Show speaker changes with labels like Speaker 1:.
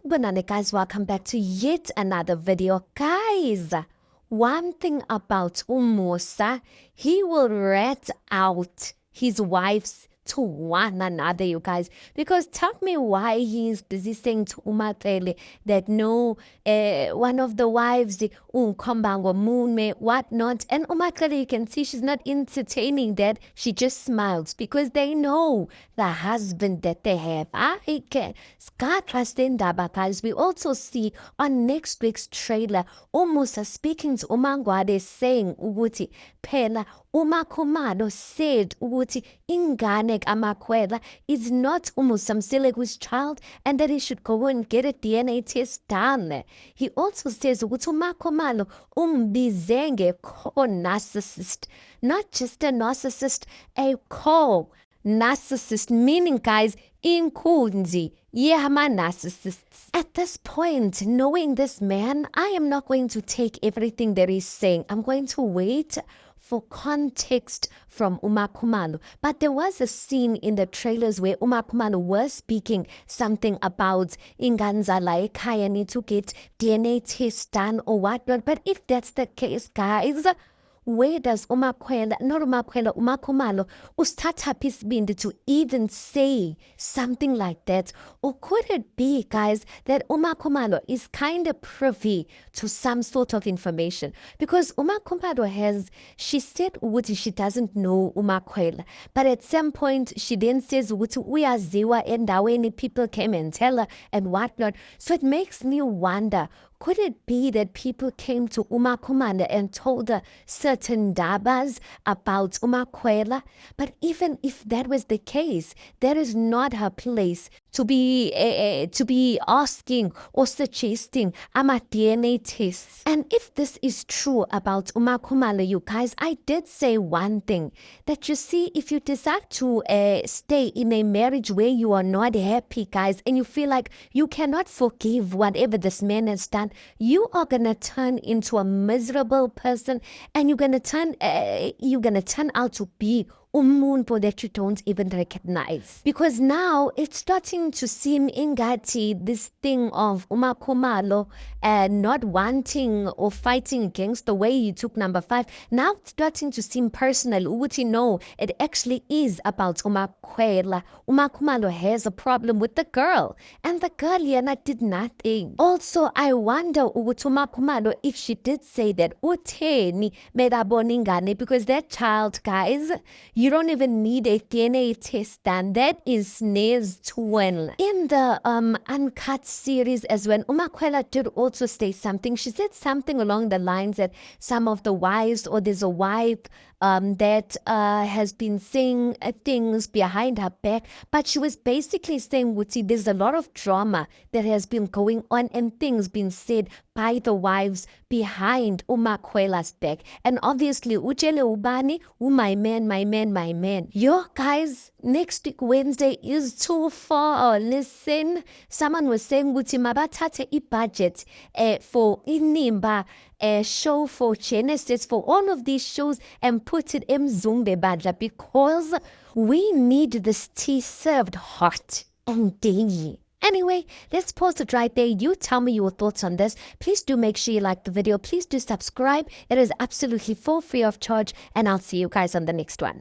Speaker 1: Banana guys, welcome back to yet another video. Guys, one thing about Umusa, he will rat out his wives to one another, you guys. Because tell me why he's busy saying to Umatlele that no, one of the wives, the Kombango Moonme, whatnot. And Umatlele, you can see she's not entertaining that. She just smiles because they know the husband that they have. I can trust in Daba, guys. We also see on next week's trailer, Umusa speaking to Umangwade saying, Uguti, Pela, uMakhumalo said ukuthi ingane kaMakhwela is not uMusamselegu's child and that he should go and get a DNA test done. He also says ukuthi uMakhumalo umbize co-narcissist, not just a narcissist, a co-narcissist, meaning guys, inkunzi. Yeah, my narcissists. At this point, knowing this man, I am not going to take everything that he's saying. I'm going to wait for context from Umakhumalo. But there was a scene in the trailers where Umakhumalo was speaking something about Inganzala Ekhaya need to get DNA tests done or whatnot. But if that's the case, guys, where does Umakhumalo usithatha isibindi to even say something like that? Or could it be, guys, that Umakhumalo is kind of privy to some sort of information? Because Umakhumalo she said ukuthi she doesn't know Umakhwela, but at some point she then says ukuthi uyaziwa endaweni, people came and tell her and whatnot. So it makes me wonder, could it be that people came to Umakhumalo and told her certain dabas about Umakhwela? But even if that was the case, that is not her place to be asking or suggesting DNA tests. And if this is true about Umakhumalo, you guys, I did say one thing, that you see, if you decide to stay in a marriage where you are not happy, guys, and you feel like you cannot forgive whatever this man has done, you are gonna turn into a miserable person, and you're gonna turn out to be umuntu that you don't even recognize. Because now it's starting to seem ingati, this thing of Umakhumalo not wanting or fighting against the way he took number 5. Now it's starting to seem personal. Uguti, no, it actually is about Umakhwela. Umakhumalo has a problem with the girl, and the girl Yana did nothing. Also, I wonder Uguti Umakhumalo if she did say that Uteni medaboningane, because that child, guys, you don't even need a DNA test done. That is Snare's twin. In the Uncut series as well, Umakhwela did also say something. She said something along the lines that some of the wives, or there's a wife that has been saying things behind her back, but she was basically saying, Wuti, there's a lot of drama that has been going on and things being said by the wives behind Umakhwela's back. And obviously, Uchele Ubani, my man, my man, my man. Yo, guys, next week, Wednesday, is too far. Listen, someone was saying, Wuti, mabatate I budget for Inimba, show for Genesis, for all of these shows, and put it in Zumbe Badla, because we need this tea served hot and daily. Anyway, let's pause it right there. You tell me your thoughts on this. Please do make sure you like the video. Please do subscribe. It is absolutely for free of charge. And I'll see you guys on the next one.